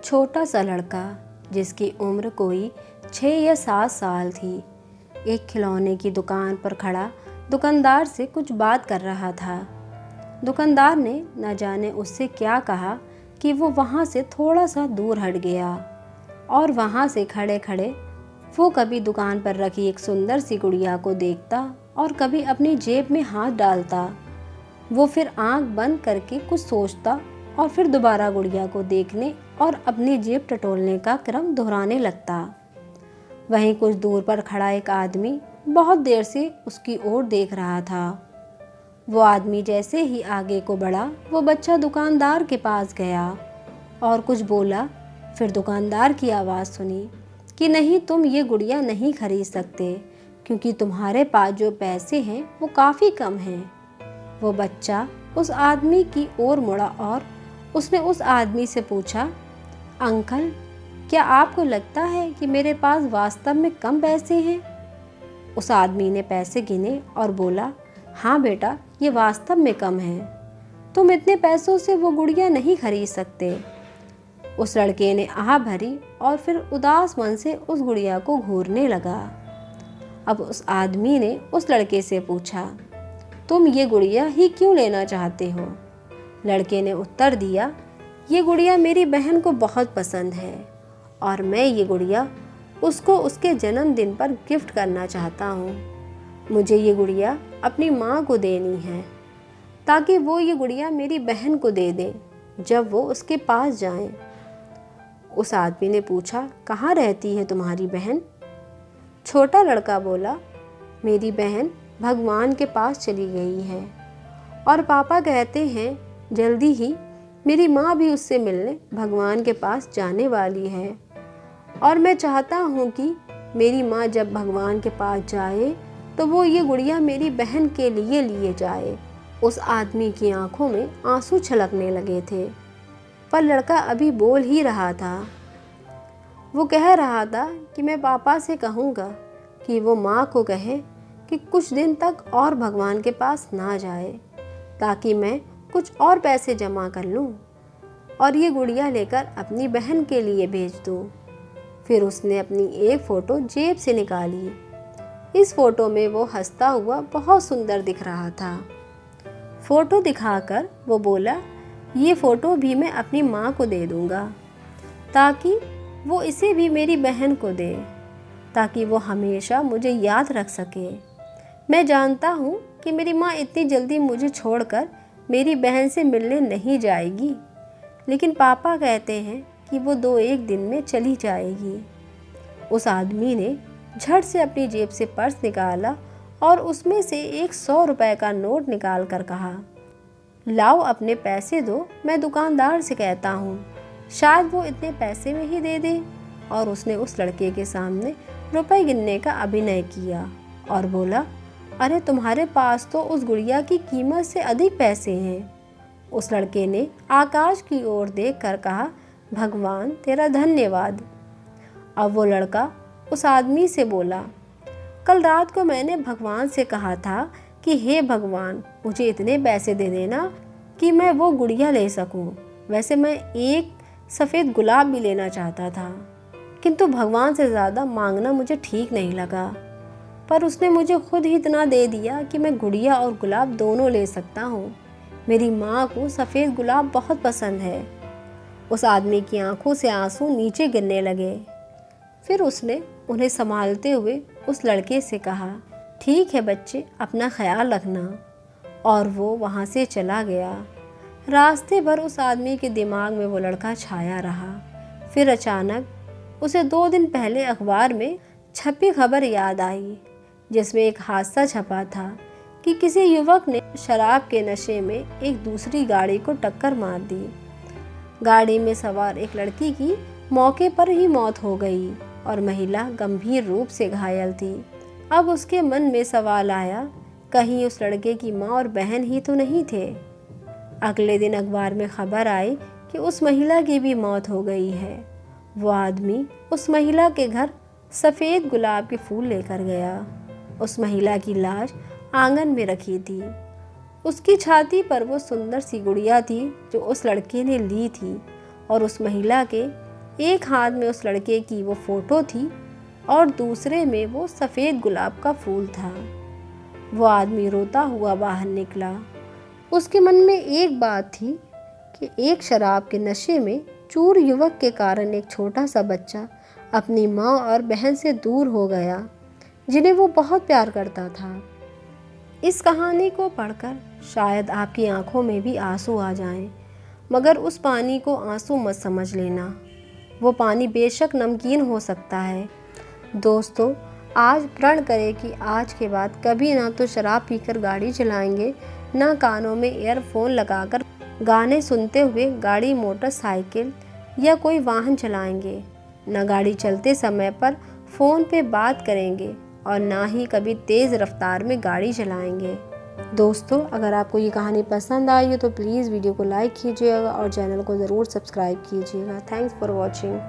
छोटा सा लड़का जिसकी उम्र कोई 6 या 7 साल थी, एक खिलौने की दुकान पर खड़ा दुकानदार से कुछ बात कर रहा था। दुकानदार ने न जाने उससे क्या कहा कि वो वहाँ से थोड़ा सा दूर हट गया और वहाँ से खड़े खड़े वो कभी दुकान पर रखी एक सुंदर सी गुड़िया को देखता और कभी अपनी जेब में हाथ डालता। वो फिर आंख बंद करके कुछ सोचता और फिर दोबारा गुड़िया को देखने और अपनी जेब टटोलने का क्रम दोहराने लगता। वहीं कुछ दूर पर खड़ा एक आदमी बहुत देर से उसकी ओर देख रहा था। वो आदमी जैसे ही आगे को बढ़ा, वो बच्चा दुकानदार के पास गया और कुछ बोला। फिर दुकानदार की आवाज़ सुनी कि नहीं, तुम ये गुड़िया नहीं खरीद सकते क्योंकि तुम्हारे पास जो पैसे हैं वो काफ़ी कम हैं। वो बच्चा उस आदमी की ओर मुड़ा और उसने उस आदमी से पूछा, अंकल, क्या आपको लगता है कि मेरे पास वास्तव में कम पैसे हैं? उस आदमी ने पैसे गिने और बोला, हाँ बेटा, ये वास्तव में कम है। तुम इतने पैसों से वो गुड़िया नहीं खरीद सकते। उस लड़के ने आह भरी और फिर उदास मन से उस गुड़िया को घूरने लगा। अब उस आदमी ने उस लड़के से पूछा, तुम ये गुड़िया ही क्यों लेना चाहते हो? लड़के ने उत्तर दिया, ये गुड़िया मेरी बहन को बहुत पसंद है और मैं ये गुड़िया उसको उसके जन्मदिन पर गिफ्ट करना चाहता हूँ। मुझे ये गुड़िया अपनी माँ को देनी है ताकि वो ये गुड़िया मेरी बहन को दे दे जब वो उसके पास जाए। उस आदमी ने पूछा, कहाँ रहती है तुम्हारी बहन? छोटा लड़का बोला, मेरी बहन भगवान के पास चली गई है और पापा कहते हैं जल्दी ही मेरी माँ भी उससे मिलने भगवान के पास जाने वाली है और मैं चाहता हूँ कि मेरी माँ जब भगवान के पास जाए तो वो ये गुड़िया मेरी बहन के लिए लिए जाए। उस आदमी की आंखों में आंसू छलकने लगे थे, पर लड़का अभी बोल ही रहा था। वो कह रहा था कि मैं पापा से कहूँगा कि वो माँ को कहे कि कुछ दिन तक और भगवान के पास ना जाए ताकि मैं कुछ और पैसे जमा कर लूँ और ये गुड़िया लेकर अपनी बहन के लिए भेज दूँ। फिर उसने अपनी एक फ़ोटो जेब से निकाली। इस फ़ोटो में वो हंसता हुआ बहुत सुंदर दिख रहा था। फ़ोटो दिखाकर वो बोला, ये फ़ोटो भी मैं अपनी माँ को दे दूँगा ताकि वो इसे भी मेरी बहन को दे ताकि वो हमेशा मुझे याद रख सके। मैं जानता हूँ कि मेरी माँ इतनी जल्दी मुझे छोड़कर मेरी बहन से मिलने नहीं जाएगी, लेकिन पापा कहते हैं कि वो 2-1 दिन में चली जाएगी। उस आदमी ने झट से अपनी जेब से पर्स निकाला और उसमें से एक 100 रुपए का नोट निकाल कर कहा, लाओ अपने पैसे दो, मैं दुकानदार से कहता हूँ, शायद वो इतने पैसे में ही दे दे। और उसने उस लड़के के सामने रुपए गिनने का अभिनय किया और बोला, अरे तुम्हारे पास तो उस गुड़िया की कीमत से अधिक पैसे हैं। उस लड़के ने आकाश की ओर देखकर कहा, भगवान तेरा धन्यवाद। अब वो लड़का उस आदमी से बोला, कल रात को मैंने भगवान से कहा था कि हे भगवान, मुझे इतने पैसे दे देना कि मैं वो गुड़िया ले सकूं। वैसे मैं एक सफ़ेद गुलाब भी लेना चाहता था, किंतु भगवान से ज़्यादा मांगना मुझे ठीक नहीं लगा। पर उसने मुझे खुद ही इतना दे दिया कि मैं गुड़िया और गुलाब दोनों ले सकता हूँ। मेरी माँ को सफ़ेद गुलाब बहुत पसंद है। उस आदमी की आंखों से आंसू नीचे गिरने लगे। फिर उसने उन्हें संभालते हुए उस लड़के से कहा, ठीक है बच्चे, अपना ख्याल रखना। और वो वहाँ से चला गया। रास्ते भर उस आदमी के दिमाग में वो लड़का छाया रहा। फिर अचानक उसे 2 दिन पहले अखबार में छपी खबर याद आई, जिसमें एक हादसा छपा था कि किसी युवक ने शराब के नशे में एक दूसरी गाड़ी को टक्कर मार दी। गाड़ी में सवार एक लड़की की मौके पर ही मौत हो गई और महिला गंभीर रूप से घायल थी। अब उसके मन में सवाल आया, कहीं उस लड़के की माँ और बहन ही तो नहीं थे। अगले दिन अखबार में खबर आई कि उस महिला की भी मौत हो गई है। वो आदमी उस महिला के घर सफ़ेद गुलाब के फूल लेकर गया। उस महिला की लाश आंगन में रखी थी। उसकी छाती पर वो सुंदर सी गुड़िया थी जो उस लड़के ने ली थी और उस महिला के एक हाथ में उस लड़के की वो फ़ोटो थी और दूसरे में वो सफ़ेद गुलाब का फूल था। वो आदमी रोता हुआ बाहर निकला। उसके मन में एक बात थी कि एक शराब के नशे में चूर युवक के कारण एक छोटा सा बच्चा अपनी माँ और बहन से दूर हो गया, जिन्हें वो बहुत प्यार करता था। इस कहानी को पढ़कर शायद आपकी आंखों में भी आंसू आ जाएं, मगर उस पानी को आंसू मत समझ लेना। वो पानी बेशक नमकीन हो सकता है। दोस्तों, आज प्रण करें कि आज के बाद कभी ना तो शराब पीकर गाड़ी चलाएंगे, ना कानों में ईयरफोन लगाकर गाने सुनते हुए गाड़ी, मोटरसाइकिल या कोई वाहन चलाएंगे, ना गाड़ी चलते समय पर फ़ोन पे बात करेंगे और ना ही कभी तेज़ रफ्तार में गाड़ी चलाएंगे। दोस्तों, अगर आपको ये कहानी पसंद आई हो तो प्लीज़ वीडियो को लाइक कीजिएगा और चैनल को ज़रूर सब्सक्राइब कीजिएगा। Thanks for watching.